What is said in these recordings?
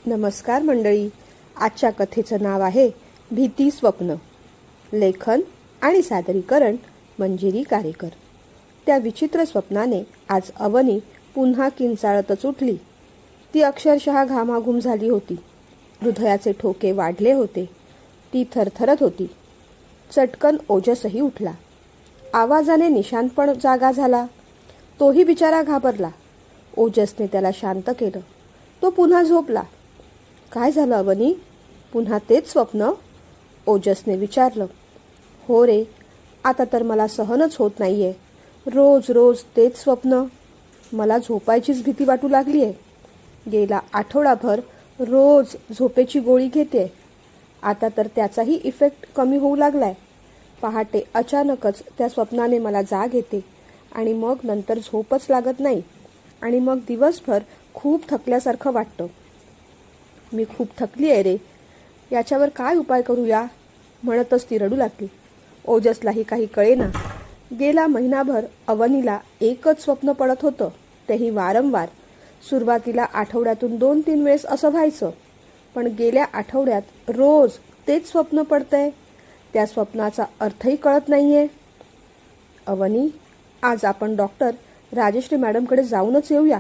नमस्कार मंडळी. आजच्या कथेचं नाव आहे भीती स्वप्न. लेखन आणि सादरीकरण मंजिरी कारेकर. त्या विचित्र स्वप्नाने आज अवनी पुन्हा किंचाळतच उठली. ती अक्षरशः घामाघूम झाली होती. हृदयाचे ठोके वाढले होते. ती थरथरत होती. चटकन ओजसही उठला. आवाजाने निशांत पण जागा झाला. तोही बिचारा घाबरला. ओजसने त्याला शांत केलं. तो पुन्हा झोपला. काय झालं अवनी? पुन्हा तेच स्वप्न? ओजसने विचारलं. हो रे, आता तर मला सहनच होत नाहीये. रोज रोज तेच स्वप्न. मला झोपायचीच भीती वाटू लागली आहे. गेला आठवडाभर रोज झोपेची गोळी घेते. आता तर त्याचाही इफेक्ट कमी होऊ लागलाय. पहाटे अचानकच त्या स्वप्नाने मला जाग येते आणि मग नंतर झोपच लागत नाही आणि मग दिवसभर खूप थकल्यासारखं वाटतं. मी खूप थकली आहे रे. याच्यावर काय उपाय करूया? म्हणतच ती रडू लागली. ओजसलाही काही कळेना. गेला महिनाभर अवनीला एकच स्वप्न पडत होतं, तेही वारंवार. सुरुवातीला आठवड्यातून 2-3 वेळेस असं व्हायचं, पण गेल्या आठवड्यात रोज तेच स्वप्न पडतंय. त्या स्वप्नाचा अर्थही कळत नाहीये. अवनी, आज आपण डॉक्टर राजश्री मॅडमकडे जाऊनच येऊया.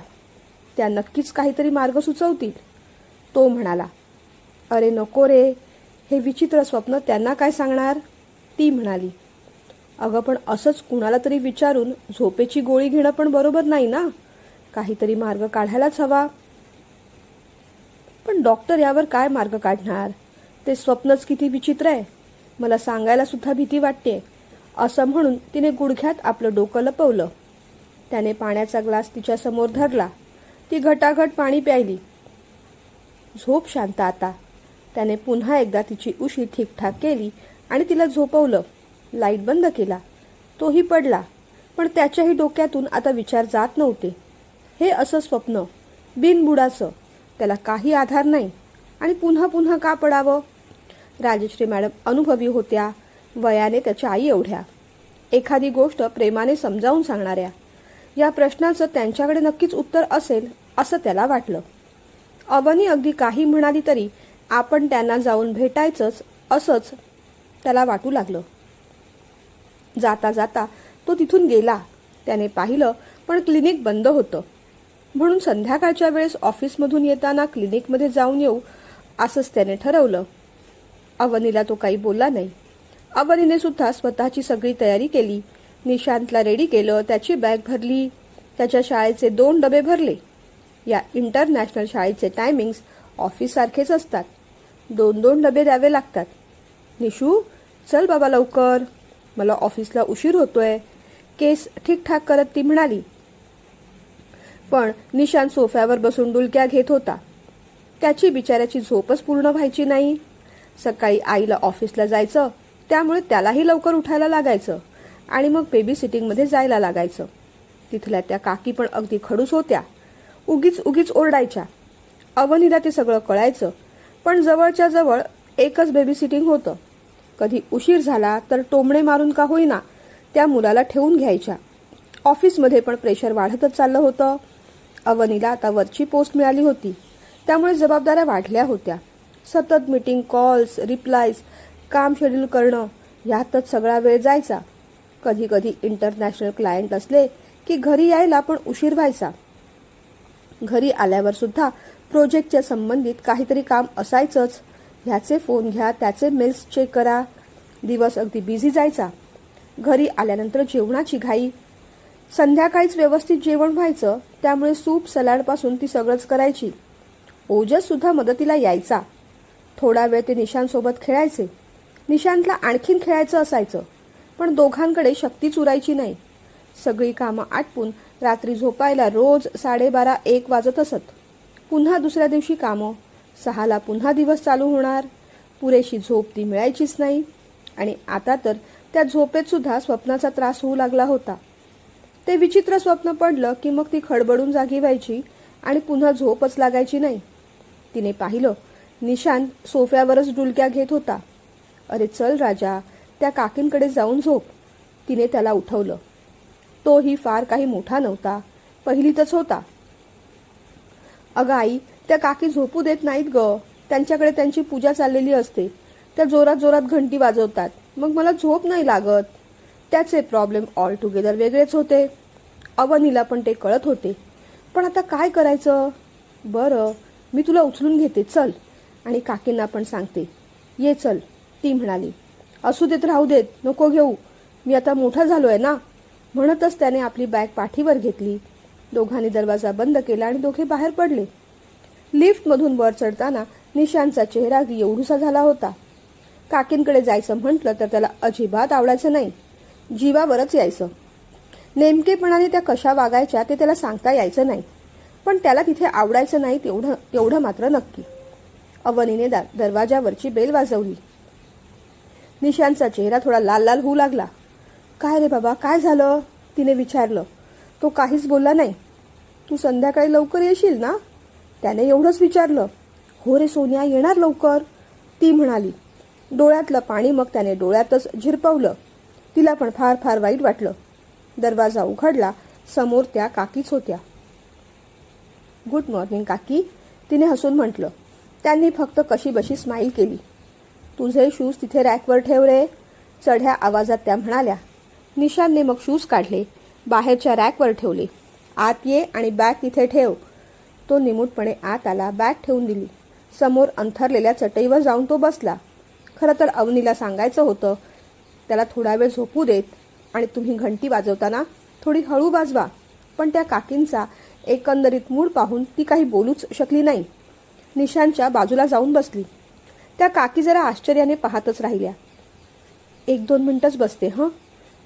त्या नक्कीच काहीतरी मार्ग सुचवतील, तो म्हणाला. अरे नको रे, हे विचित्र स्वप्न त्यांना काय सांगणार? ती म्हणाली. अगं पण असंच कुणाला तरी विचारून झोपेची गोळी घेणं पण बरोबर नाही ना. काहीतरी मार्ग काढायलाच हवा. पण डॉक्टर यावर काय मार्ग काढणार? ते स्वप्नच किती विचित्र आहे. मला सांगायला सुद्धा भीती वाटते. असं म्हणून तिने गुडघ्यात आपलं डोकं लपवलं. त्याने पाण्याचा ग्लास तिच्या समोर धरला. ती घटाघट पाणी प्यायली. झोप शांत आता. त्याने पुन्हा एकदा तिची उशी ठीकठाक केली आणि तिला झोपवलं. लाईट बंद केला. तोही पडला. पण त्याच्याही डोक्यातून आता विचार जात नव्हते. हे असं स्वप्न, बिनबुडाचं, त्याला काही आधार नाही आणि पुन्हा पुन्हा का पडावं? राजश्री मॅडम अनुभवी होत्या, वयाने त्याच्या आई एवढ्या, एखादी गोष्ट प्रेमाने समजावून सांगणाऱ्या. या प्रश्नाचं त्यांच्याकडे नक्कीच उत्तर असेल असं त्याला वाटलं. अवनी अगदी काही म्हणाली तरी आपण त्यांना जाऊन भेटायचंच असंच त्याला वाटू लागलं. जाता जाता तो तिथून गेला. त्याने पाहिलं पण क्लिनिक बंद होतं. म्हणून संध्याकाळच्या वेळेस ऑफिसमधून येताना क्लिनिकमध्ये जाऊन येऊ असंच त्याने ठरवलं. अवनीला तो काही बोलला नाही. अवनीने सुद्धा स्वतःची सगळी तयारी केली. निशांतला रेडी केलं. त्याची बॅग भरली. त्याच्या शाळेचे 2 डबे भरले. या इंटरनॅशनल शाळेचे टायमिंग्स ऑफिससारखेच असतात. 2-2 डबे द्यावे लागतात. निशू, चल बाबा लवकर, मला ऑफिसला उशीर होतोय, केस ठीकठाक करत ती म्हणाली. पण निशांत सोफ्यावर बसून डुलक्या घेत होता. त्याची बिचाऱ्याची झोपच पूर्ण व्हायची नाही. सकाळी आईला ऑफिसला जायचं, त्यामुळे त्यालाही लवकर उठायला लागायचं आणि मग बेबी सिटिंगमध्ये जायला लागायचं. तिथल्या त्या काकी पण अगदी खडूस होत्या. उगीच उगीच ओरडायच्या. अवनीला ते सगळं कळायचं, पण जवळच्या जवळ एकच बेबी सिटिंग होतं. कधी उशीर झाला तर टोमणे मारून का होईना त्या मुलाला ठेवून घ्यायच्या. ऑफिसमध्ये पण प्रेशर वाढतच चाललं होतं. अवनीला आता वरची पोस्ट मिळाली होती, त्यामुळे जबाबदाऱ्या वाढल्या होत्या. सतत मीटिंग, कॉल्स, रिप्लायज, काम शेड्यूल करणं, यातच सगळा वेळ जायचा. कधी कधी इंटरनॅशनल क्लायंट असले की घरी यायला पण उशीर व्हायचा. घरी आल्यावर सुद्धा प्रोजेक्टच्या संबंधित काहीतरी काम असायचंच. ह्याचे फोन घ्या, त्याचे मेल्स चेक करा. दिवस अगदी बिझी जायचा. घरी आल्यानंतर जेवणाची घाई. संध्याकाळीच व्यवस्थित जेवण व्हायचं, त्यामुळे सूप सलाडपासून ती सगळंच करायची. ओजस सुद्धा मदतीला यायचा. थोडा वेळ ते निशांतसोबत खेळायचे. निशांतला आणखीन खेळायचं असायचं, पण दोघांकडे शक्तीच उरायची नाही. सगळी कामं आटपून रात्री झोपायला रोज 12:30-1 वाजत असत. पुन्हा दुसऱ्या दिवशी कामं. 6ला पुन्हा दिवस चालू होणार. पुरेशी झोप ती मिळायचीच नाही आणि आता तर त्या झोपेत सुद्धा स्वप्नाचा त्रास होऊ लागला होता. ते विचित्र स्वप्न पडलं की मग ती खडबडून जागी व्हायची आणि पुन्हा झोपच लागायची नाही. तिने पाहिलं, निशांत सोफ्यावरच डुलक्या घेत होता. अरे चल राजा, त्या काकींकडे जाऊन झोप. तिने त्याला उठवलं. तोही फार काही मोठा नव्हता, पहिलीतच होता. अगं आई, त्या काकी झोपू देत नाहीत ग. त्यांच्याकडे त्यांची पूजा चाललेली असते. त्या जोरात जोरात घंटी वाजवतात. मग मला झोप नाही लागत. त्याचे प्रॉब्लेम ऑल टुगेदर वेगळेच होते. अवनीला पण ते कळत होते. पण आता काय करायचं? बरं, मी तुला उचलून घेते, चल, आणि काकींना पण सांगते. ये चल, ती म्हणाली. असू देत, राहू देत, नको घेऊ, मी आता मोठा झालोय ना. म्हणतच त्याने आपली बॅग पाठीवर घेतली. दोघांनी दरवाजा बंद केला आणि दोघे बाहेर पडले. लिफ्टमधून वर चढताना निशांतचा चेहरा अगदी एवढूसा झाला होता. काकींकडे जायचं म्हटलं तर त्याला अजिबात आवडायचं नाही. जीवावरच यायचं. नेमकेपणाने त्या कशा वागायच्या ते त्याला सांगता यायचं नाही. पण त्याला तिथे आवडायचं नाही तेवढं मात्र नक्की. अवनीने दरवाजावरची बेल वाजवली. निशांतचा चेहरा थोडा लाल लाल होऊ लागला. काय रे बाबा, काय झालं? तिने विचारलं. तो काहीच बोलला नाही. तू संध्याकाळी लवकर येशील ना? त्याने एवढंच विचारलं. हो रे सोनिया, येणार लवकर, ती म्हणाली. डोळ्यातलं पाणी मग त्याने डोळ्यातच झिरपवलं. तिला पण फार फार वाईट वाटलं. दरवाजा उघडला. समोर त्या काकीच होत्या. गुड मॉर्निंग काकी, तिने हसून म्हटलं. त्यांनी फक्त कशीबशी स्माईल केली. तुझे शूज तिथे रॅकवर ठेव रे, चढ्या आवाजात त्या म्हणाल्या. निशांतने मग शूज काढले, बाहेरच्या रॅकवर ठेवले. आत ये आणि बॅग तिथे ठेव. तो निमूटपणे आत आला, बॅग ठेवून दिली. समोर अंथरलेल्या चटईवर जाऊन तो बसला. खरं तर अवनीला सांगायचं होतं, त्याला थोडा वेळ झोपू देत आणि तुम्ही घंटी वाजवताना थोडी हळू वाजवा. पण त्या काकींचा एकंदरीत मूड पाहून ती काही बोलूच शकली नाही. निशांतच्या बाजूला जाऊन बसली. त्या काकी जरा आश्चर्याने पाहतच राहिल्या. 1-2 मिनिटच बसते हं,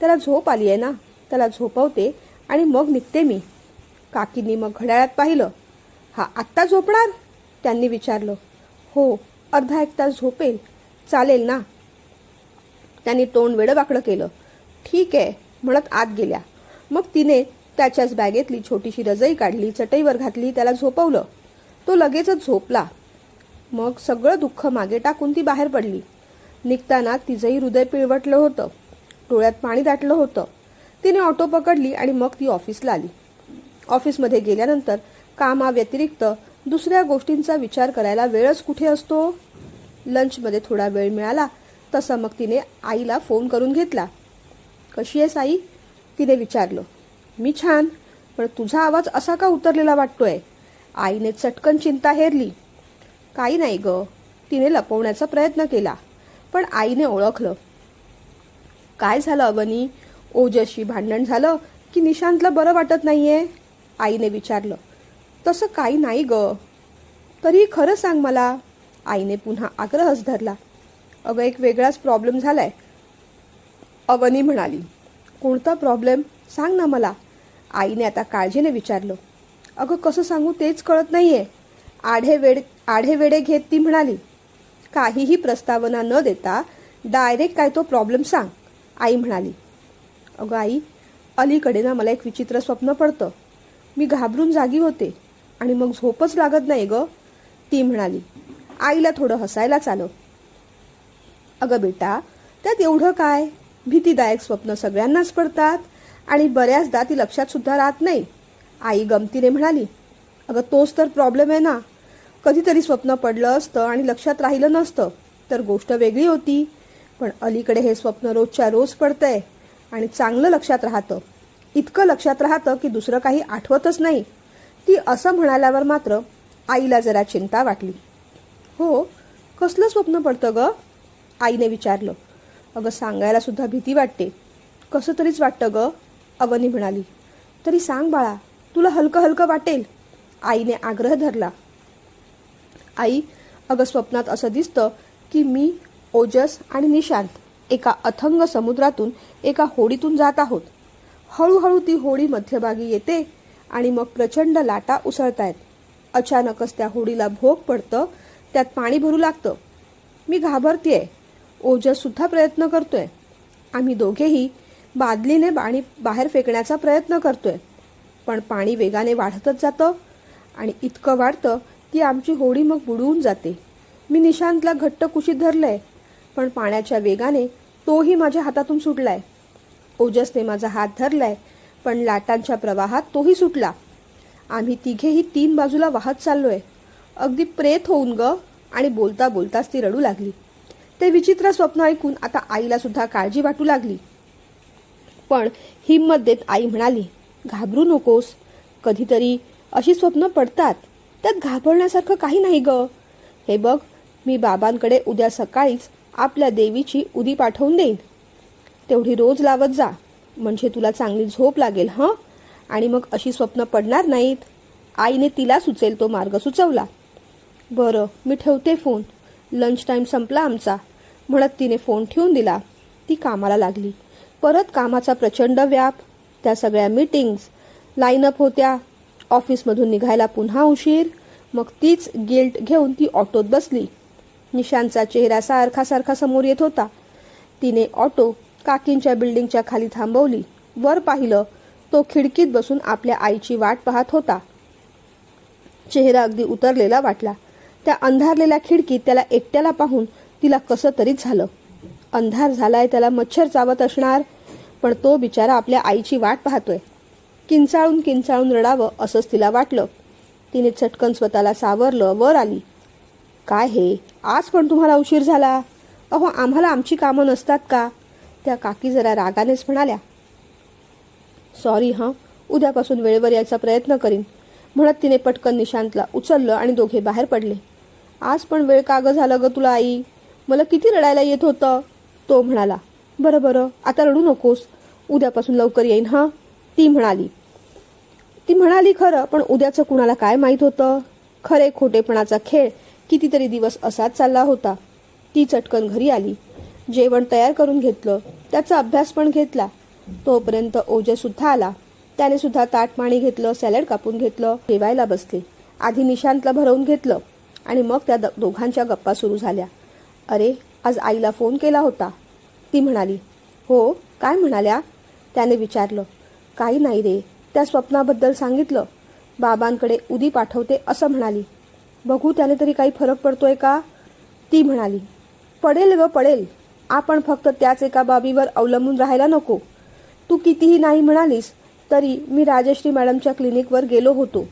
त्याला झोप आली आहे ना, त्याला झोपवते आणि मग निघते मी. काकींनी मग घड्याळात पाहिलं. हा आत्ता झोपणार? त्यांनी विचारलं. हो, अर्धा 1 तास झोपेल, चालेल ना? त्यांनी तोंड वेडवाकडं केलं. ठीक आहे म्हणत आत गेल्या. मग तिने त्याच्याच बॅगेतली छोटीशी रजई काढली, चटईवर घातली, त्याला झोपवलं. तो लगेचच झोपला. मग सगळं दुःख मागे टाकून ती बाहेर पडली. निघताना तिचंही हृदय पिळवटलं होतं. डोळ्यात पाणी दाटलं होतं. तिने ऑटो पकडली आणि मग ती ऑफिसला आली. ऑफिसमध्ये गेल्यानंतर कामाव्यतिरिक्त दुसऱ्या गोष्टींचा विचार करायला वेळच कुठे असतो. लंचमध्ये थोडा वेळ मिळाला तसा मग तिने आईला फोन करून घेतला. कशी आहेस आई? तिने विचारलं. मी छान, पण तुझा आवाज असा का उतरलेला वाटतोय? आईने चटकन चिंता हेरली. काही नाही ग, तिने लपवण्याचा प्रयत्न केला. पण आईने ओळखलं. काय झालं अवनी? ओजसशी भांडण झालं की निशांतला बरं वाटत नाहीये? आईने विचारलं. तसं काही नाही ग. तरी खरं सांग मला, आईने पुन्हा आग्रहच धरला. अगं एक वेगळाच प्रॉब्लेम झालाय, अवनी म्हणाली. कोणता प्रॉब्लेम? सांग ना मला, आईने आता काळजीने विचारलं. अगं कसं सांगू तेच कळत नाहीये, आढेवेढे घेत ती म्हणाली. काहीही प्रस्तावना न देता डायरेक्ट काय तो प्रॉब्लेम सांग, आई म्हणाली. अगं आई, अलीकडे ना मला एक विचित्र स्वप्न पडतं. मी घाबरून जागी होते आणि मग झोपच लागत नाही ग, ती म्हणाली. आईला थोडं हसायलाच आलं. अगं बेटा, त्यात एवढं काय? भीतीदायक स्वप्न सगळ्यांनाच पडतात आणि बऱ्याचदा ती लक्षात सुद्धा राहत नाही, आई गमतीने म्हणाली. अगं तोच तर प्रॉब्लेम आहे ना. कधीतरी स्वप्न पडलं असतं आणि लक्षात राहिलं नसतं तर गोष्ट वेगळी होती. पण अलीकडे हे स्वप्न रोजच्या रोज पडतंय आणि चांगलं लक्षात राहतं. इतकं लक्षात राहतं की दुसरं काही आठवतच नाही. ती असं म्हणाल्यावर मात्र आईला जरा चिंता वाटली. हो, कसलं स्वप्न पडतं ग? आईने विचारलं. अगं सांगायला सुद्धा भीती वाटते. कसं तरीच वाटतं ग, अवनी म्हणाली. तरी सांग बाळा, तुला हलकं हलकं वाटेल, आईने आग्रह धरला. आई, अगं स्वप्नात असं दिसतं की मी, ओजस आणि निशांत एका अथंग समुद्रातून एका होडीतून जात आहोत. हळूहळू ती होडी मध्यभागी येते आणि मग प्रचंड लाटा उसळतायत. अचानकच त्या होडीला भोग पडतं, त्यात पाणी भरू लागतं. मी घाबरतेय. ओजस सुद्धा प्रयत्न करतोय. आम्ही दोघेही बादलीने पाणी बाहेर फेकण्याचा प्रयत्न करतोय. पण पाणी वेगाने वाढतच जातं आणि इतकं वाढतं की आमची होडी मग बुडवून जाते. मी निशांतला घट्ट कुशीत धरलंय, पण पाण्याच्या वेगाने तोही माझ्या हातातून सुटलाय. ओजसने माझा हात धरलाय, पण लाटांच्या प्रवाहात तोही सुटला. आम्ही तिघेही 3 बाजूला वाहत चाललोय. अगदी प्रेत होऊन ग. आणि बोलता बोलताच ती रडू लागली. ते विचित्र स्वप्न ऐकून आता आईला सुद्धा काळजी वाटू लागली. पण हिंमत देत आई म्हणाली, घाबरू नकोस. कधीतरी अशी स्वप्न पडतात, त्यात घाबरण्यासारखं काही नाही ग. हे बघ, मी बाबांकडे उद्या सकाळीच आपल्या देवीची उदी पाठवून देईन. तेवढी रोज लावत जा, म्हणजे तुला चांगली झोप लागेल हं. आणि मग अशी स्वप्न पडणार नाहीत. आईने तिला सुचेल तो मार्ग सुचवला. बरं, मी ठेवते फोन. लंच टाईम संपला आमचा, म्हणत तिने फोन ठेवून दिला. ती कामाला लागली. परत कामाचा प्रचंड व्याप. त्या सगळ्या मीटिंग्स लाईनअप होत्या. ऑफिसमधून निघायला पुन्हा उशीर. मग तीच गिल्ट घेऊन ती ऑटोत बसली. निशांतचा चेहरा सारखा सारखा समोर येत होता. तिने ऑटो काकींच्या बिल्डिंगच्या खाली थांबवली. वर पाहिलं, तो खिडकीत बसून आपल्या आईची वाट पाहत होता. चेहरा अगदी उतरलेला वाटला. त्या अंधारलेल्या खिडकीत त्याला एकट्याला पाहून तिला कसं तरीच झालं. अंधार झालाय, त्याला मच्छर चावत असणार, पण तो बिचारा आपल्या आईची वाट पाहतोय. किंचाळून किंचाळून रडावं असंच तिला वाटलं. तिने चटकन स्वतःला सावरलं, वर आली. काय हे, आज पण तुम्हाला उशीर झाला? अहो, आम्हाला आमची कामं नसतात का? त्या काकी जरा रागानेच म्हणाल्या. सॉरी हं, उद्यापासून वेळेवर यायचा प्रयत्न करीन, म्हणत तिने पटकन निशांतला उचललं आणि दोघे बाहेर पडले. आज पण वेळ का ग झालं ग तुला आई? मला किती रडायला येत होतं. तो म्हणाला. बरं बरं, आता रडू नकोस, उद्यापासून लवकर येईन हं, ती म्हणाली खरं, पण उद्याचं कुणाला काय माहीत होतं. खरे खोटेपणाचा खेळ कितीतरी दिवस असाच चालला होता. ती चटकन घरी आली. जेवण तयार करून घेतलं. त्याचा अभ्यास पण घेतला. तोपर्यंत ओजस सुद्धा आला. त्याने सुद्धा ताट पाणी घेतलं, सॅलड कापून घेतलं. जेवायला बसले. आधी निशांतला भरवून घेतलं आणि मग त्या दोघांच्या गप्पा सुरू झाल्या. अरे, आज आईला फोन केला होता, ती म्हणाली. हो, काय म्हणाल्या? त्याने विचारलं. काही नाही रे, त्या स्वप्नाबद्दल सांगितलं. बाबांकडे उदी पाठवते असं म्हणाली. बघू त्याने तरी काही फरक पडतोय का? ती म्हणाली. पडेल ग पडेल. आपण फक्त त्याच एका बाबीवर अवलंबून राहायला नको. तू कितीही नाही म्हणालीस तरी मी राजश्री मॅडमच्या क्लिनिकवर गेलो होतो,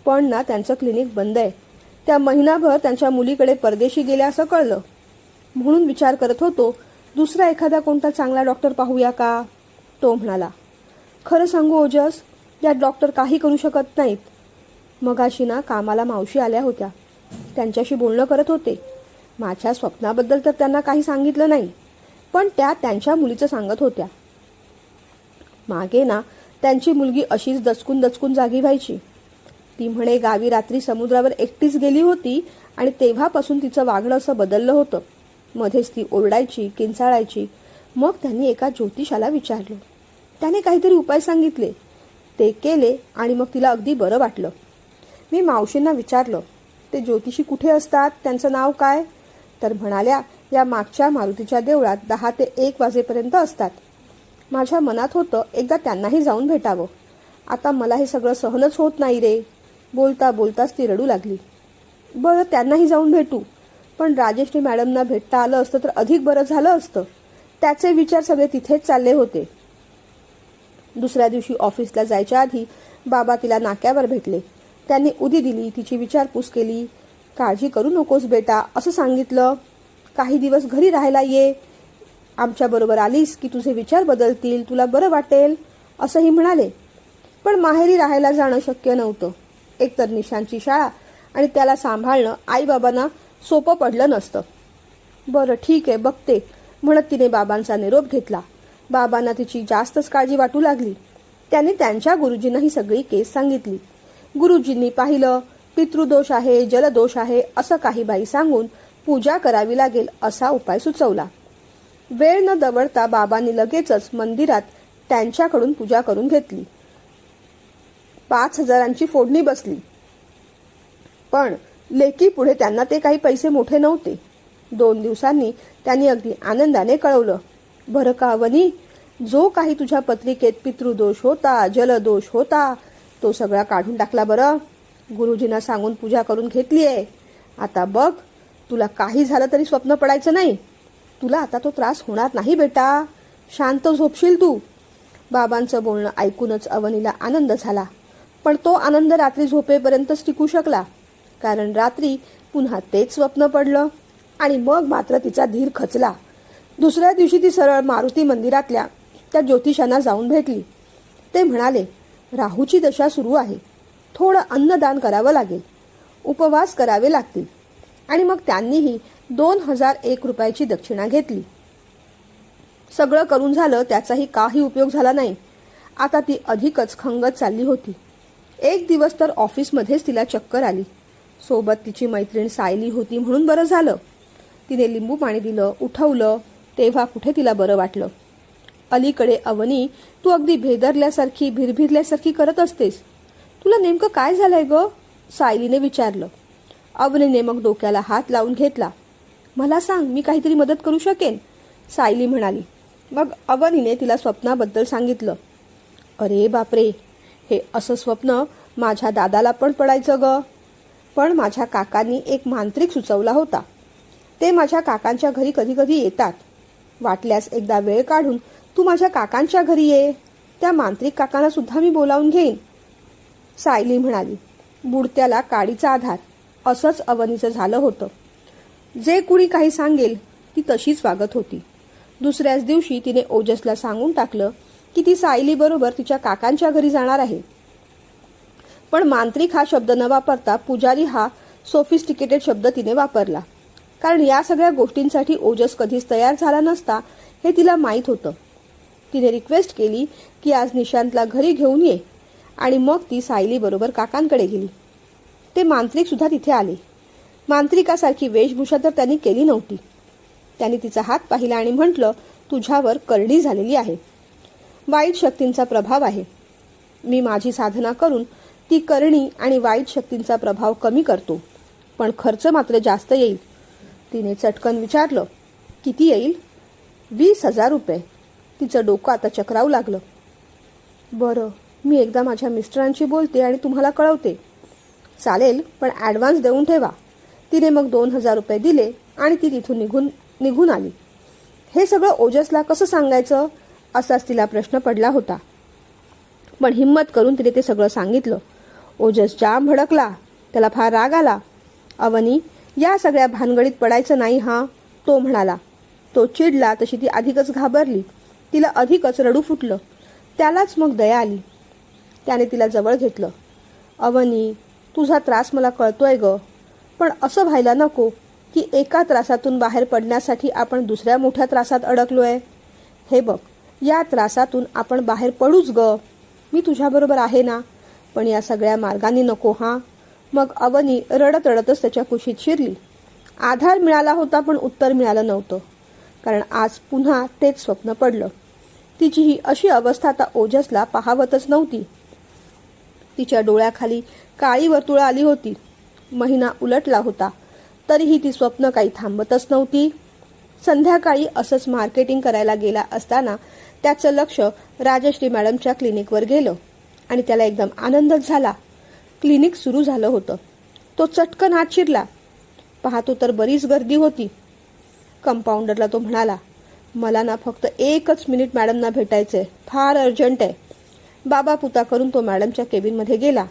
पण ना त्यांचं क्लिनिक बंद आहे. त्या महिनाभर त्यांच्या मुलीकडे परदेशी गेल्या असं कळलं. म्हणून विचार करत होतो, दुसरा एखादा कोणता चांगला डॉक्टर पाहूया का? तो म्हणाला. खरं सांगू ओजस, या डॉक्टर काही करू शकत नाहीत. मगाशी ना कामाला मावशी आल्या होत्या, त्यांच्याशी बोलणं करत होते. माझ्या स्वप्नाबद्दल तर त्यांना काही सांगितलं नाही, पण त्या त्यांच्या मुलीचं सांगत होत्या. मागे ना त्यांची मुलगी अशीच दचकून दचकून जागी व्हायची. ती म्हणे गावी रात्री समुद्रावर एकटीच गेली होती आणि तेव्हापासून तिचं वागणं असं बदललं होतं. मध्येच ती ओरडायची, किंचाळायची. मग त्यांनी एका ज्योतिषाला विचारलं. त्याने काहीतरी उपाय सांगितले. ते केले आणि मग तिला अगदी बरं वाटलं. मी मावशींना विचारलं, ते ज्योतिषी कुठे असतात, त्यांचं नाव काय? तर म्हणाल्या, या मागच्या मारुतीच्या देवळात 10 ते 1 वाजेपर्यंत असतात. माझ्या मनात होतं एकदा त्यांनाही जाऊन भेटावं. आता मला हे सगळं सहनच होत नाही रे. बोलता बोलताच ती रडू लागली. बरं, त्यांनाही जाऊन भेटू, पण राजेश्री मॅडमना भेटता आलं असतं तर अधिक बरं झालं असतं. त्याचे विचार सगळे तिथेच चालले होते. दुसऱ्या दिवशी ऑफिसला जायच्या आधी बाबा तिला नाक्यावर भेटले. त्यांनी उदी दिली, तिची विचारपूस केली. काळजी करू नकोस बेटा असं सांगितलं. काही दिवस घरी राहायला ये, आमच्याबरोबर आलीस की तुझे विचार बदलतील, तुला बरं वाटेल असंही म्हणाले. पण माहेरी राहायला जाणं शक्य नव्हतं. एकतर निशांची शाळा आणि त्याला सांभाळणं आईबाबांना सोपं पडलं नसतं. बरं ठीक आहे, बघते, म्हणत तिने बाबांचा निरोप घेतला. बाबांना तिची जास्तच काळजी वाटू लागली. त्यांनी त्यांच्या गुरुजींना ही सगळी केस सांगितली. गुरुजींनी पाहिलं, पितृदोष आहे, जलदोष आहे असं काही बाई सांगून पूजा करावी लागेल असा उपाय सुचवला. वेळ न दवडता बाबांनी लगेचच मंदिरात त्यांच्याकडून पूजा करून घेतली. 5,000ची फोडणी बसली. पण लेकी पुढे त्यांना ते काही पैसे मोठे नव्हते. 2 दिवसांनी त्यांनी अगदी आनंदाने कळवलं, बरं का वनी, जो काही तुझ्या पत्रिकेत पितृदोष होता, जलदोष होता, तो सगळा काढून टाकला. बरं, गुरुजींना सांगून पूजा करून घेतलीये. आता बघ, तुला काही झालं तरी स्वप्न पडायचं नाही. तुला आता तो त्रास होणार नाही बेटा, शांत झोपशील तू. बाबांचं बोलणं ऐकूनच अवनीला आनंद झाला, पण तो आनंद रात्री झोपेपर्यंतच टिकू शकला. कारण रात्री पुन्हा तेच स्वप्न पडलं आणि मग मात्र तिचा धीर खचला. दुसऱ्या दिवशी ती सरळ मारुती मंदिरातल्या त्या ज्योतिषांना जाऊन भेटली. ते म्हणाले, राहूची दशा सुरू आहे, थोडं अन्नदान करावं लागेल, उपवास करावे लागतील. आणि मग त्यांनीही 2001 रुपयाची दक्षिणा घेतली. सगळं करून झालं, त्याचाही काही उपयोग झाला नाही. आता ती अधिकच खंगत चालली होती. एक दिवस तर ऑफिसमध्येच तिला चक्कर आली. सोबत तिची मैत्रीण सायली होती म्हणून बरं झालं. तिने लिंबू पाणी दिलं, उठवलं, तेव्हा कुठे तिला बरं वाटलं. अलीकडे अवनी, तू अगदी भेदरल्यासारखी भिरभिरल्यासारखी करत असतेस. तुला नेमकं काय झालंय ग? सायलीने विचारलं. अवनीने मग डोक्याला हात लावून घेतला. मला सांग, मी काहीतरी मदत करू शकेन, सायली म्हणाली. मग अवनीने तिला स्वप्नाबद्दल सांगितलं. अरे बापरे, हे असं स्वप्न माझ्या दादाला पण पडायचं ग. पण माझ्या काकांनी एक मांत्रिक सुचवला होता. ते माझ्या काकांच्या घरी कधी कधी येतात. वाटल्यास एकदा वेळ काढून तू माझ्या काकांच्या घरी ये. त्या मांत्रिक काकांना सुद्धा मी बोलावून घेईन, सायली म्हणाली. बुडत्याला काडीचा आधार, असंच अवनीचं झालं होतं. जे कुणी काही सांगेल ती तशीच वागत होती. दुसऱ्याच दिवशी तिने ओजसला सांगून टाकलं की ती सायली बरोबर तिच्या काकांच्या घरी जाणार आहे. पण मांत्रिक हा शब्द न वापरता पुजारी हा सोफिस्टिकेटेड शब्द तिने वापरला. कारण या सगळ्या गोष्टींसाठी ओजस कधीच तयार झाला नसता हे तिला माहीत होतं. तिने रिक्वेस्ट केली की आज निशांतला घरी घेऊन ये आणि मग ती सायली बरोबर काकांकडे गेली. ते मांत्रिक सुद्धा तिथे आले. मांत्रिकासारखी वेशभूषा तर त्यांनी केली नव्हती. त्यांनी तिचा हात पाहिला आणि म्हटलं, तुझ्यावर करडी झालेली आहे, वाईट शक्तींचा प्रभाव आहे. मी माझी साधना करून ती करणी आणि वाईट शक्तींचा प्रभाव कमी करतो, पण खर्च मात्र जास्त येईल. तिने चटकन विचारलं, किती येईल? 20,000 रुपये. तिचं डोकं आता चक्रावू लागलं. बरं, मी एकदा माझ्या मिस्टरांशी बोलते आणि तुम्हाला कळवते. चालेल, पण ॲडव्हान्स देऊन ठेवा. तिने मग 2,000 रुपये दिले आणि ती तिथून निघून आली. हे सगळं ओजसला कसं सांगायचं असाच तिला प्रश्न पडला होता. पण हिम्मत करून तिने ते सगळं सांगितलं. ओजस जाम भडकला. त्याला फार राग आला. अवनी, या सगळ्या भानगडीत पडायचं नाही हा, तो म्हणाला. तो चिडला तशी ती अधिकच घाबरली. तिला अधिकच रडू फुटलं. त्यालाच मग दया आली. त्याने तिला जवळ घेतलं. अवनी, तुझा त्रास मला कळतोय ग, पण असं व्हायला नको की एका त्रासातून बाहेर पडण्यासाठी आपण दुसऱ्या मोठ्या त्रासात अडकलोय. हे बघ, या त्रासातून आपण बाहेर पडूच ग. मी तुझ्याबरोबर आहे ना, पण या सगळ्या मार्गांनी नको हा. मग अवनी रडत रडतच त्याच्या कुशीत शिरली. आधार मिळाला होता, पण उत्तर मिळालं नव्हतं. कारण आज पुन्हा तेच स्वप्न पडलं. तिची ही अशी अवस्था आता ओजसला पाहावतच नव्हती. तिच्या डोळ्याखाली काळी वर्तुळं आली होती. महिना उलटला होता, तरीही ती स्वप्न काही थांबतच नव्हती. संध्याकाळी असंच मार्केटिंग करायला गेला असताना त्याचं लक्ष राजश्री मॅडमच्या क्लिनिकवर गेलं आणि त्याला एकदम आनंदच झाला. क्लिनिक सुरू झालं होतं. तो चटकन आत शिरला. पाहतो तर बरीच गर्दी होती. कंपाऊंडरला तो म्हणाला, मला ना फक्त 1 मिनिट मॅडमना भेटायचंय, फार अर्जंट आहे. बाबा पुता करून तो मॅडमच्या केबिनमध्ये गेला.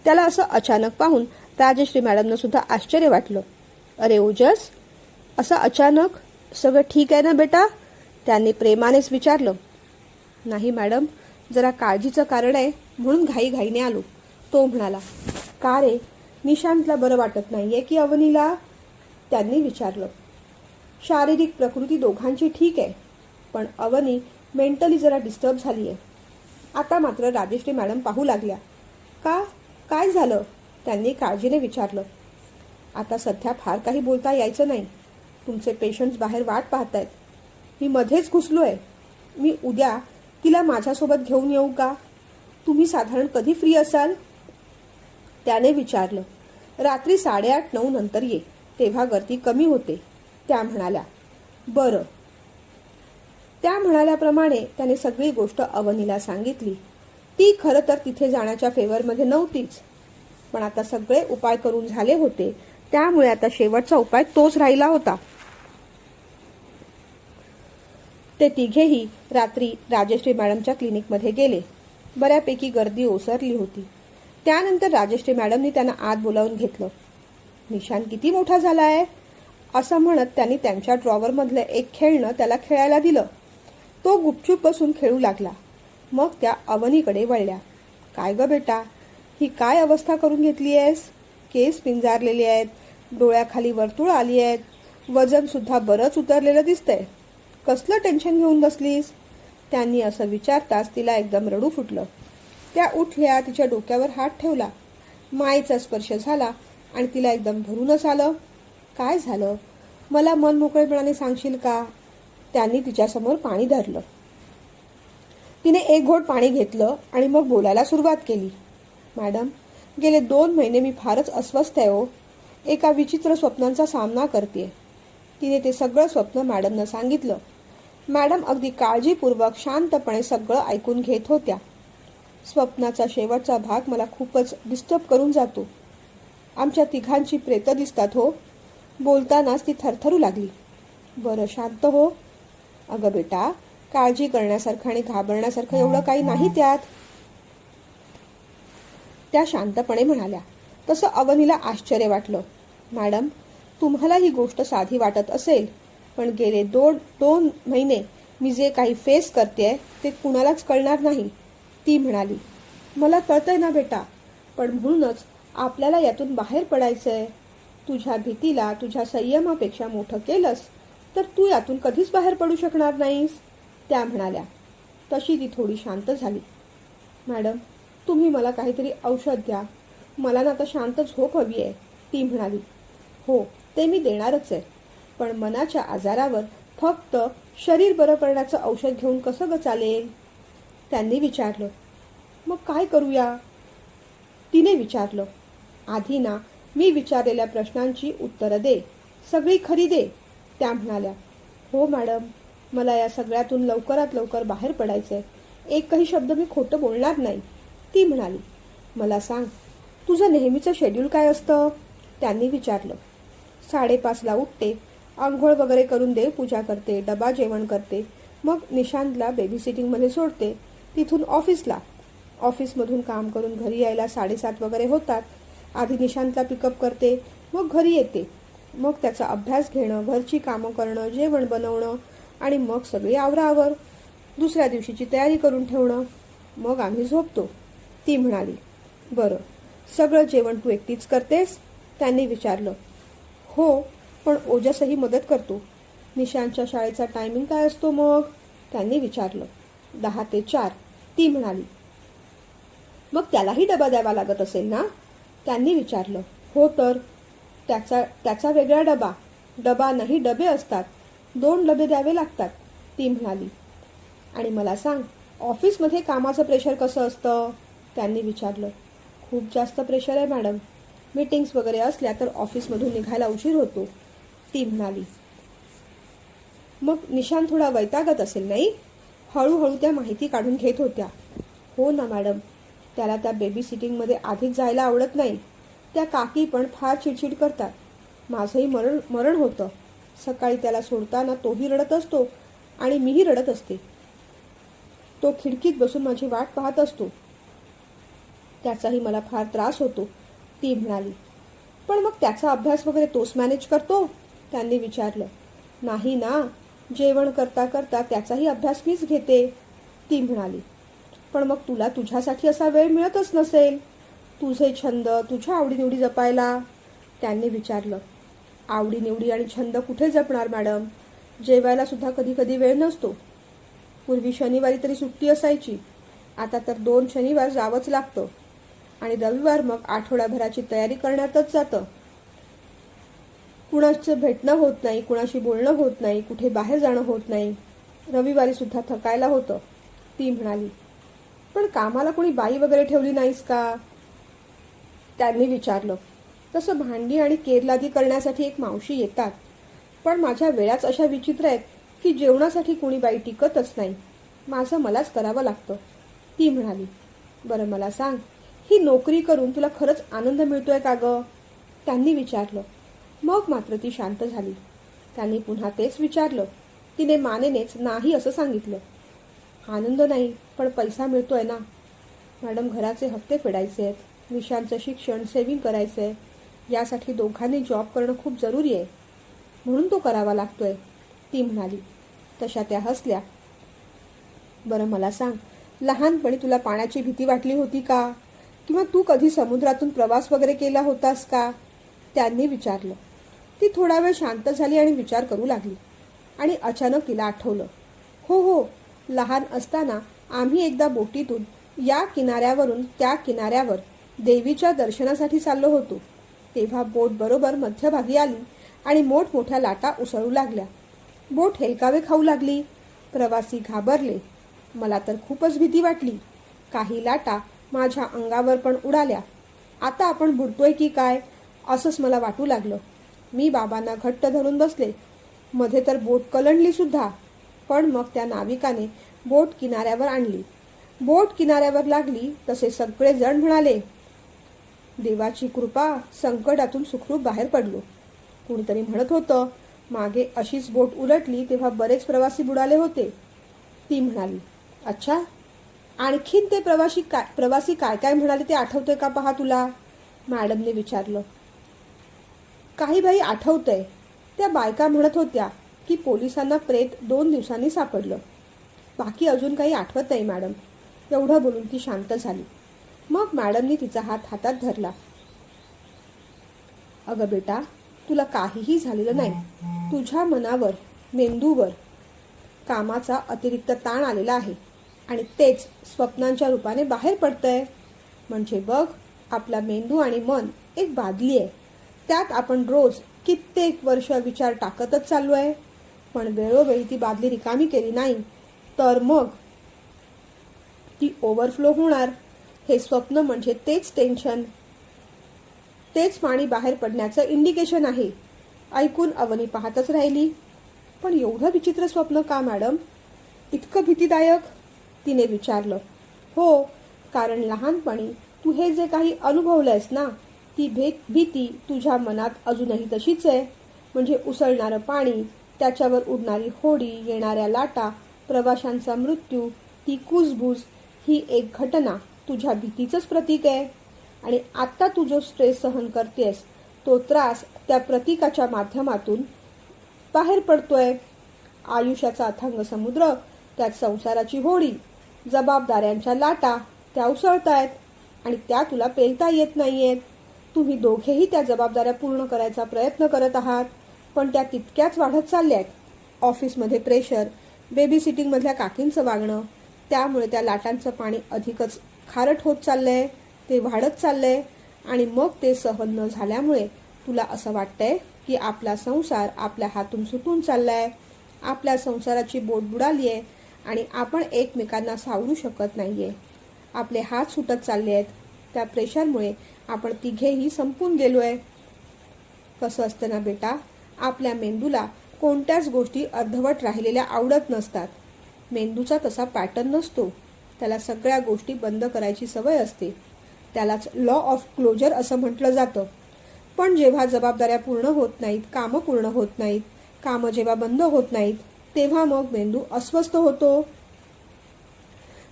त्याला असं अचानक पाहून राजश्री मॅडमनं सुद्धा आश्चर्य वाटलं. अरे ओजस, असं अचानक? सगळं ठीक आहे ना बेटा? त्यांनी प्रेमानेच विचारलं. नाही मॅडम, जरा काळजीचं कारण आहे म्हणून घाईघाईने आलो, तो म्हणाला. का रे, निशांतला बरं वाटत नाहीये की अवनीला? त्यांनी विचारलं. शारीरिक प्रकृती दोघांची ठीक आहे, पण अवनी मेंटली जरा डिस्टर्ब झाली आहे. आता मात्र राजश्री मॅडम पाहू लागल्या. का, काय झालं? त्यांनी काळजीने विचारलं. आता सध्या फार काही बोलता यायचं नाही. तुमचे पेशंट्स बाहेर वाट पाहतायत. मी मध्येच घुसलोय. मी उद्या तिला माझ्यासोबत घेऊन येऊ का? तुम्ही साधारण कधी फ्री असाल? त्याने विचारलं. रात्री 8:30-9 नंतर ये, तेव्हा गर्दी कमी होते, त्या म्हणाल्या. बरं. त्या म्हणाल्याप्रमाणे त्याने सगळी गोष्ट अवनीला सांगितली. ती खरं तर तिथे जाण्याच्या फेवरमध्ये नव्हतीच, पण आता सगळे उपाय करून झाले होते, त्यामुळे आता शेवटचा उपाय तोच राहिला होता. ते तिघेही रात्री राजश्री मॅडमच्या क्लिनिकमध्ये गेले. बऱ्यापैकी गर्दी ओसरली होती. त्यानंतर राजश्री मॅडमनी त्यांना आत बोलावून घेतलं. निशान किती मोठा झालाय, असं म्हणत त्यांनी त्यांच्या ड्रॉवरमधलं एक खेळणं त्याला खेळायला दिलं. तो गुपचूप बसून खेळू लागला. मग त्या अवनीकडे वळल्या. काय ग बेटा, ही काय अवस्था करून घेतली आहेस? केस पिंजारलेले आहेत, डोळ्याखाली वर्तुळ आली आहेत, वजन सुद्धा बरंच उतरलेलं दिसतंय. कसलं टेन्शन घेऊन बसलीस? त्यांनी असं विचारताच तिला एकदम रडू फुटलं. त्या उठल्या, तिच्या डोक्यावर हात ठेवला. मायेचा स्पर्श झाला आणि तिला एकदम भरूनच आलं. काय झालं, मला मन मोकळेपणाने सांगशील का? त्यांनी तिच्यासमोर पाणी धरलं. तिने एक घोट पाणी घेतलं आणि मग बोलायला सुरुवात केली. मॅडम, गेले 2 महिने मी फारच अस्वस्थ आहे हो. एका विचित्र स्वप्नांचा सामना करते. तिने ते सगळं स्वप्न मॅडमनं सांगितलं. मॅडम अगदी काळजीपूर्वक शांतपणे सगळं ऐकून घेत होत्या. स्वप्नाचा शेवटचा भाग मला खूपच डिस्टर्ब करून जातो. आमच्या तिघांची प्रेतं दिसतात हो. बोलतानाच ती थरथरू लागली. बरं शांत हो. अगं बेटा, काळजी करण्यासारखं आणि घाबरण्यासारखं एवढं काही नाही त्यात, त्या शांतपणे म्हणाल्या. तसं अवनीला आश्चर्य वाटलं. मॅडम, तुम्हाला ही गोष्ट साधी वाटत असेल, पण गेले 2 महिने मी जे काही फेस करतेय ते कुणालाच कळणार नाही, ती म्हणाली. मला कळतंय ना बेटा, पण म्हणूनच आपल्याला यातून बाहेर पडायचंय. तुझ्या भीतीला तुझ्या संयमापेक्षा मोठं केलंस तर तू यातून कधीच बाहेर पडू शकणार नाहीस, त्या म्हणाल्या. तशी ती थोडी शांत झाली. मॅडम, तुम्ही मला काहीतरी औषध द्या. मला ना आता शांत झोप हवी आहे, ती म्हणाली. हो, ते मी देणारच आहे, पण मनाच्या आजारावर फक्त शरीर बरं करण्याचं औषध घेऊन कसं ग चालेल? त्यांनी विचारलं. मग काय करूया? तिने विचारलं. आधी ना मी विचारलेल्या प्रश्नांची उत्तरं दे, सगळी खरी दे, त्या म्हणाल्या. हो मॅडम, मला या सगळ्यातून लवकरात लवकर बाहेर पडायचंय. एकही शब्द मी खोटं बोलणार नाही, ती म्हणाली. मला सांग, तुझं नेहमीचं शेड्यूल काय असतं? त्यांनी विचारलं. 5:30ला उठते, आंघोळ वगैरे करून देवपूजा करते, डबा जेवण करते, मग निशांतला बेबीसिटिंगमध्ये सोडते, तिथून ऑफिसला. ऑफिसमधून काम करून घरी यायला 7:30 वगैरे होतात. आधी निशांतला पिकअप करते, मग घरी येते. मग त्याचा अभ्यास घेणं, घरची कामं करणं, जेवण बनवणं आणि मग सगळी आवराआवर. दुसऱ्या दिवशीची तयारी करून ठेवणं. मग आम्ही झोपतो, ती म्हणाली. बरं, सगळं जेवण तू एकटीच करतेस? त्यांनी विचारलं. हो, पण ओजसही मदत करतो. निशांतच्या शाळेचा टायमिंग काय असतो मग? त्यांनी विचारलं. 10 ते 4, ती म्हणाली. मग त्यालाही डबा द्यावा लागत असेल ना? त्यांनी विचारलं. हो तर, त्याचा वेगळा डबा. डबा नाही, डबे असतात. 2 डबे द्यावे लागतात, ती म्हणाली. आणि मला सांग, ऑफिसमध्ये कामाचं प्रेशर कसं असतं? त्यांनी विचारलं. खूप जास्त प्रेशर आहे मॅडम. मीटिंग्स वगैरे असल्या तर ऑफिसमधून निघायला उशीर होतो, ती म्हणाली. मग निशांत थोडा वैतागत असेल नाही? हळूहळू त्या माहिती काढून घेत होत्या. हो ना मॅडम, त्याला त्या बेबी सिटिंगमध्ये आधीच जायला आवडत नाही. त्या काकी पण फार चिडचिड करतात. माझंही मरण होतं. सकाळी त्याला सोडताना तोही रडत असतो आणि मीही रडत असते. तो खिडकीत बसून माझी वाट पाहत असतो. त्याचाही मला फार त्रास होतो, ती म्हणाली. पण मग त्याचा अभ्यास वगैरे तोच मॅनेज करतो? त्यांनी विचारलं. नाही ना, जेवण करता करता त्याचाही अभ्यास मीच घेते, ती म्हणाली. पण मग तुला तुझ्यासाठी असा वेळ मिळतच नसेल. तुझे छंद, तुझ्या आवडीनिवडी जपायला, त्यांनी विचारलं. आवडीनिवडी आणि छंद कुठे जपणार मॅडम? जेवायला सुद्धा कधी कधी वेळ नसतो. पूर्वी शनिवारी तरी सुट्टी असायची, आता तर 2 शनिवार जावंच लागतं आणि रविवार मग आठवड्याभराची तयारी करण्यातच जातं. कुणाचं भेटणं होत नाही, कुणाशी बोलणं होत नाही, कुठे बाहेर जाणं होत नाही. रविवारी सुद्धा थकायला होतं, ती म्हणाली. पण कामाला कोणी बाई वगैरे ठेवली नाहीस का? त्यांनी विचारलं. तसं भांडी आणि केरलादी करण्यासाठी एक मावशी येतात, पण माझ्या वेळाच अशा विचित्र आहेत की जेवणासाठी कोणी बाई टिकतच नाही. माझं मलाच करावं लागतं, ती म्हणाली. बरं मला सांग, ही नोकरी करून तुला खरंच आनंद मिळतोय का गं? त्यांनी विचारलं. मग मात्र ती शांत झाली. त्यांनी पुन्हा तेच विचारलं. तिने मानेनेच नाही असं सांगितलं. आनंद नाही, पण पैसा मिळतोय ना. मॅडम, घराचे हप्ते फेडायचे आहेत, निशांचं शिक्षण, सेव्हिंग करायचंय. यासाठी दोघांनी जॉब करणं खूप जरुरी आहे, म्हणून तो करावा लागतोय, ती म्हणाली. तशा त्या हसल्या. बरं मला सांग, लहानपणी तुला पाण्याची भीती वाटली होती का? किंवा तू कधी समुद्रातून प्रवास वगैरे केला होतास का? त्यांनी विचारलं. ती थोडा वेळ शांत झाली आणि विचार करू लागली. आणि अचानक तिला आठवलं. हो, लहान असताना आम्ही एकदा बोटीतून या किनाऱ्यावरून त्या किनाऱ्यावर देवीच्या दर्शनासाठी चाललो होतो. तेव्हा बोट बरोबर मध्यभागी आली आणि मोठमोठ्या लाटा उसळू लागल्या. बोट हेलकावे खाऊ लागली. प्रवासी घाबरले. मला तर खूपच भीती वाटली. काही लाटा माझ्या अंगावर पण उडाल्या. आता आपण बुडतोय की काय असंच मला वाटू लागलं. मी बाबांना घट्ट धरून बसले. मध्ये तर बोट कलंडली सुद्धा. पण मग त्या नाविकाने बोट किनाऱ्यावर आणली. बोट किनाऱ्यावर लागली तसे सगळे जण म्हणाले, देवाची कृपा, संकटातून सुखरूप बाहेर पडलो. कुणीतरी म्हणत होतं, मागे अशीच बोट उलटली तेव्हा बरेच प्रवासी बुडाले होते. ती म्हणाली, अच्छा, आणखीन ते प्रवासी काय काय म्हणाले ते आठवतंय का पहा तुला? मॅडमने विचारलं. काही बाई आठवतंय. त्या बायका म्हणत होत्या की पोलिसांना प्रेत 2 दिवसांनी सापडलं. बाकी अजून काही आठवत नाही मॅडम. एवढं बोलून ती शांत झाली. मग मॅडमनी तिचा हात हातात धरला. अगं बेटा, तुला काहीही झालेलं नाही. तुझ्या मनावर, मेंदूवर कामाचा अतिरिक्त ताण आलेला आहे आणि तेच स्वप्नांच्या रूपाने बाहेर पडतंय. म्हणजे बघ, आपला मेंदू आणि मन एक बादली आहे. त्यात आपण रोज कित्येक वर्ष विचार टाकतच चाललो आहे. पण वेळोवेळी ती बादली रिकामी केली नाही तर मग ती ओव्हरफ्लो होणार. हे स्वप्न म्हणजे तेच टेन्शन, तेच पाणी बाहेर पडण्याचं इंडिकेशन आहे. ऐकून अवनी पाहतच राहिली. पण एवढं विचित्र स्वप्न का मॅडम? इतकं भीतीदायक? तिने विचारलं. हो, कारण लहानपणी तू हे जे काही अनुभवलंयस ना, ती भीती तुझ्या मनात अजूनही तशीच आहे. म्हणजे उसळणारं पाणी, त्याच्यावर उडणारी होडी, येणाऱ्या लाटा, प्रवाशांचा मृत्यू, ती कुजबूज, ही एक घटना तुझ्या भीतीचंच प्रतीक आहे. आणि आत्ता तू जो स्ट्रेस सहन करतेस, तो त्रास त्या प्रतीकाच्या माध्यमातून बाहेर पडतोय. आयुष्याचा अथांग समुद्र, त्यात संसाराची होडी, जबाबदाऱ्यांच्या लाटा, त्या उसळतायत आणि त्या तुला पेलता येत नाहीयेत. तुम्ही दोघेही त्या जबाबदाऱ्या पूर्ण करायचा प्रयत्न करत आहात, पण त्या तितक्याच वाढत चालल्यात. ऑफिसमध्ये प्रेशर, बेबी सिटिंगमधल्या काकींचं वागणं, त्यामुळे त्या लाटांचं पाणी अधिकच खारट होत चाललंय, ते वाढत चाललंय. आणि मग ते सहन न झाल्यामुळे तुला असं वाटतंय की आपला संसार आपल्या हातून सुटून चाललाय, आपल्या संसाराची बोट बुडाली आहे आणि आपण एकमेकांना सावरू शकत नाहीये. आपले हात सुटत चालले आहेत. त्या प्रेशरमुळे आपण तिघेही संपून गेलोय. कसं असतं ना बेटा, आपल्या मेंदूला कोणत्याच गोष्टी अर्धवट राहिलेल्या आवडत नसतात. मेंदूचा तसा पॅटर्न नसतो. त्याला सगळ्या गोष्टी बंद करायची सवय असते. त्यालाच लॉ ऑफ क्लोजर असं म्हटलं जातं. पण जेव्हा जबाबदाऱ्या पूर्ण होत नाहीत, कामं पूर्ण होत नाहीत, कामं जेव्हा बंद होत नाहीत, तेव्हा मग मेंदू अस्वस्थ होतो.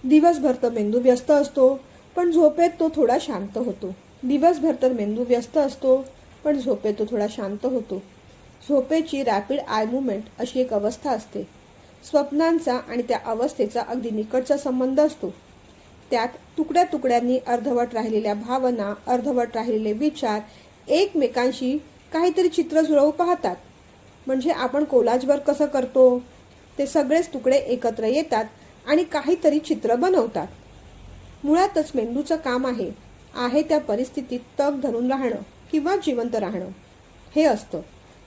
दिवसभर तर मेंदू व्यस्त असतो, पण झोपेत तो थोडा शांत होतो. दिवसभर तर मेंदू व्यस्त असतो, पण झोपेत तो थोडा शांत होतो. झोपेची रॅपिड आय मुवमेंट अशी एक अवस्था असते. स्वप्नांचा आणि त्या अवस्थेचा अगदी निकटचा संबंध असतो. त्यात तुकड्या तुकड्यांनी अर्धवट राहिलेल्या भावना, अर्धवट राहिलेले विचार एकमेकांशी काहीतरी चित्र जुळवू पाहतात. म्हणजे आपण कोलाजवर कसं करतो, ते सगळेच तुकडे एकत्र येतात आणि काहीतरी चित्र बनवतात. मुळातच मेंदूचं काम आहे त्या परिस्थितीत तग धरून राहणं किंवा जिवंत राहणं, हे असतं.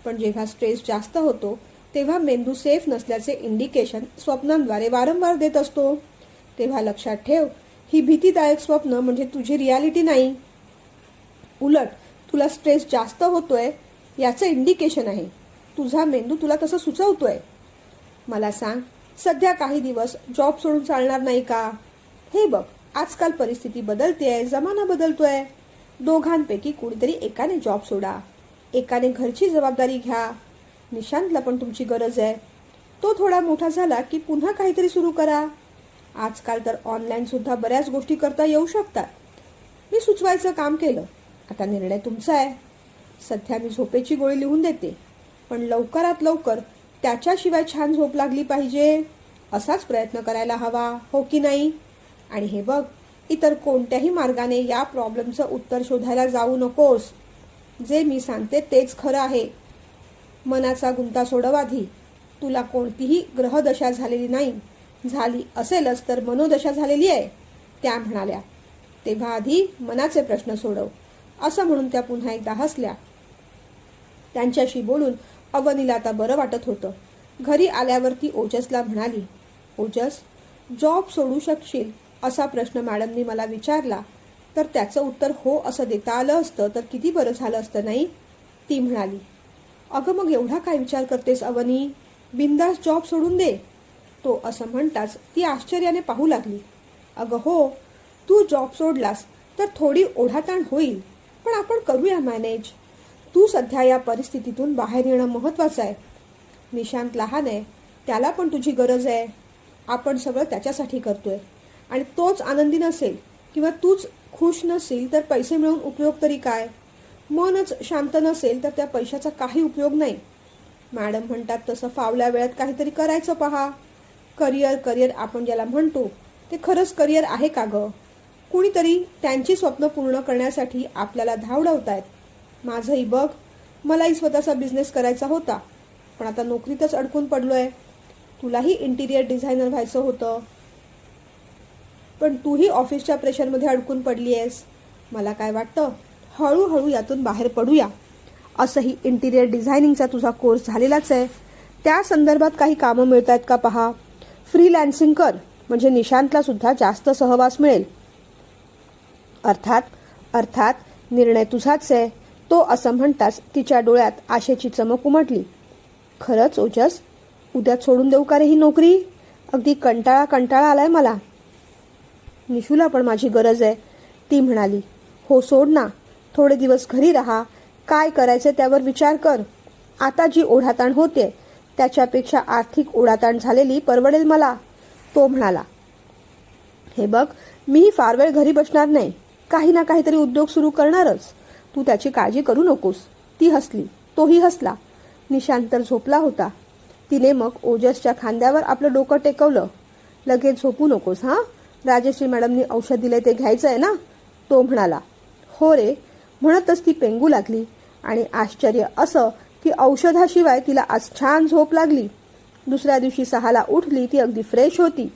पण जेव्हा स्ट्रेस जास्त होतो तेव्हा मेंदू सेफ नसल्याचे इंडिकेशन स्वप्नांद्वारे वारंवार देत असतो. तेव्हा लक्षात ठेव, ही भीतीदायक स्वप्न म्हणजे तुझी रियालिटी नाही. उलट तुला स्ट्रेस जास्त होतोय याचं इंडिकेशन आहे. तुझा मेंदू तुला तसं सुचवतोय. मला सांग, सध्या काही दिवस जॉब सोडून चालणार नाही का? हे बघ, आजकाल परिस्थिती बदलतेय, जमाना बदलतोय. दोघांपैकी कोणीतरी एकाने जॉब सोडा, एकाने घरची जबाबदारी घ्या. निशांतला पण तुमची गरज आहे. तो थोडा मोठा झाला की पुन्हा काहीतरी सुरू करा. आजकाल तर ऑनलाईन सुद्धा बऱ्याच गोष्टी करता येऊ शकतात. मी सुचवायचं काम केलं. आता निर्णय तुमचा आहे. सध्या मी झोपेची गोळी लिहून देते, पण लवकरात लवकर त्याच्याशिवाय छान झोप लागली पाहिजे असाच प्रयत्न करायला हवा, हो की नाही? आणि हे बघ, इतर कोणत्याही मार्गाने या प्रॉब्लेमचं उत्तर शोधायला जाऊ नकोस. जे मी सांगते तेच खरं आहे. मनाचा गुंता सोडव आधी. तुला कोणतीही ग्रहदशा झालेली नाही. झाली असेलच तर मनोदशा झालेली आहे, त्या म्हणाल्या. तेव्हा आधी मनाचे प्रश्न सोडव, असं म्हणून त्या पुन्हा एकदा हसल्या. त्यांच्याशी बोलून अवनीला आता बरं वाटत होतं. घरी आल्यावर ती ओजसला म्हणाली, ओजस, जॉब सोडू शकशील असा प्रश्न मॅडमनी मला विचारला तर त्याचं उत्तर हो असं देता आलं असतं तर किती बरं झालं असतं नाही? ती म्हणाली. अगं मग एवढा काय विचार करतेस अवनी? बिंदास जॉब सोडून दे. तो असं म्हणताच ती आश्चर्याने पाहू लागली. अगं हो, तू जॉब सोडलास तर थोडी ओढाताण होईल, पण आपण करूया मॅनेज. तू सध्या या परिस्थितीतून बाहेर येणं महत्वाचं आहे. निशांत लहान आहे, त्याला पण तुझी गरज आहे. आपण सगळं त्याच्यासाठी करतोय आणि तोच आनंदी नसेल किंवा तूच खुश नसेल तर पैसे मिळवून उपयोग तरी काय? मनच शांत नसेल तर त्या पैशाचा काही उपयोग नाही. मॅडम म्हणतात तसं फावल्या वेळात काहीतरी करायचं पहा. करिअर आपण ज्याला म्हणतो ते खरंच करिअर आहे का गं? कुणीतरी त्यांची स्वप्न पूर्ण करण्यासाठी आपल्याला धावडवतायत. माझंही बघ, मलाही स्वतःचा बिझनेस करायचा होता, पण आता नोकरीतच अडकून पडलोय. तुलाही इंटिरियर डिझायनर व्हायचं होतं, पण तूही ऑफिसच्या प्रेशरमध्ये अडकून पडली आहेस. मला काय वाटतं, हळूहळू यातून बाहेर पडूया. असंही इंटिरियर डिझायनिंगचा तुझा कोर्स झालेलाच आहे. त्या संदर्भात काही कामं मिळत आहेत का पहा. फ्रीलॅन्सिंग कर, म्हणजे निशांतला सुद्धा जास्त सहवास मिळेल. अर्थात निर्णय तुझाच आहे. तो असं म्हणताच तिच्या डोळ्यात आशेची चमक उमटली. खरंच ओजस, उद्या सोडून देऊ का रे ही नोकरी? अगदी कंटाळा आलाय मला. निशूला पण माझी गरज आहे, ती म्हणाली. हो सोड ना, थोडे दिवस घरी राहा. काय करायचे त्यावर विचार कर. आता जी ओढाताण होते त्याच्यापेक्षा आर्थिक ओढाताण झालेली परवडेल मला, तो म्हणाला. हे बघ, मीही फार वेळ घरी बसणार नाही. काही ना काहीतरी उद्योग सुरू करणारच. तू त्याची काळजी करू नकोस. ती हसली. तोही हसला. निशांत तर झोपला होता. तिने मग ओजसच्या खांद्यावर आपलं डोकं टेकवलं. लगेच झोपू नकोस हां. राजश्री मॅडमनी औषध दिले ते घ्यायचं आहे ना, तो म्हणाला. हो रे, म्हणतच ती पेंगू लागली. आणि आश्चर्य असं की औषधाशिवाय तिला आज छान झोप लागली. दुसऱ्या दिवशी 6ला उठली. ती अगदी फ्रेश होती.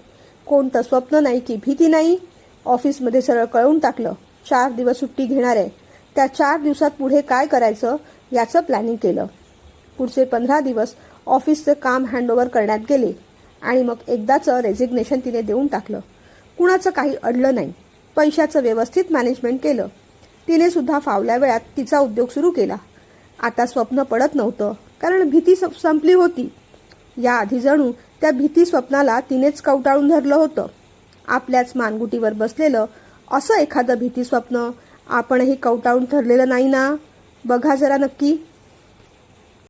कोणतं स्वप्न नाही की भीती नाही. ऑफिसमध्ये सरळ कळवून टाकलं 4 दिवस सुट्टी घेणार आहे. त्या 4 दिवसात पुढे काय करायचं याचं प्लॅनिंग केलं. पुढचे 15 दिवस ऑफिसचं काम हँडओव्हर करण्यात गेले आणि मग एकदाचं रेझिग्नेशन तिने देऊन टाकलं. कुणाचं काही अडलं नाही. पैशाचं व्यवस्थित मॅनेजमेंट केलं. तिने सुद्धा फावल्या वेळात तिचा उद्योग सुरू केला. आता स्वप्न पडत नव्हतं, कारण भीती संपली होती. याआधी जणू त्या भीती स्वप्नाला तिनेच कवटाळून धरलं होतं. आपल्याच मानगुटीवर बसलेलं असं एखादं भीती स्वप्न आपणही कवटाळून ठरलेलं नाही ना? बघा जरा नक्की.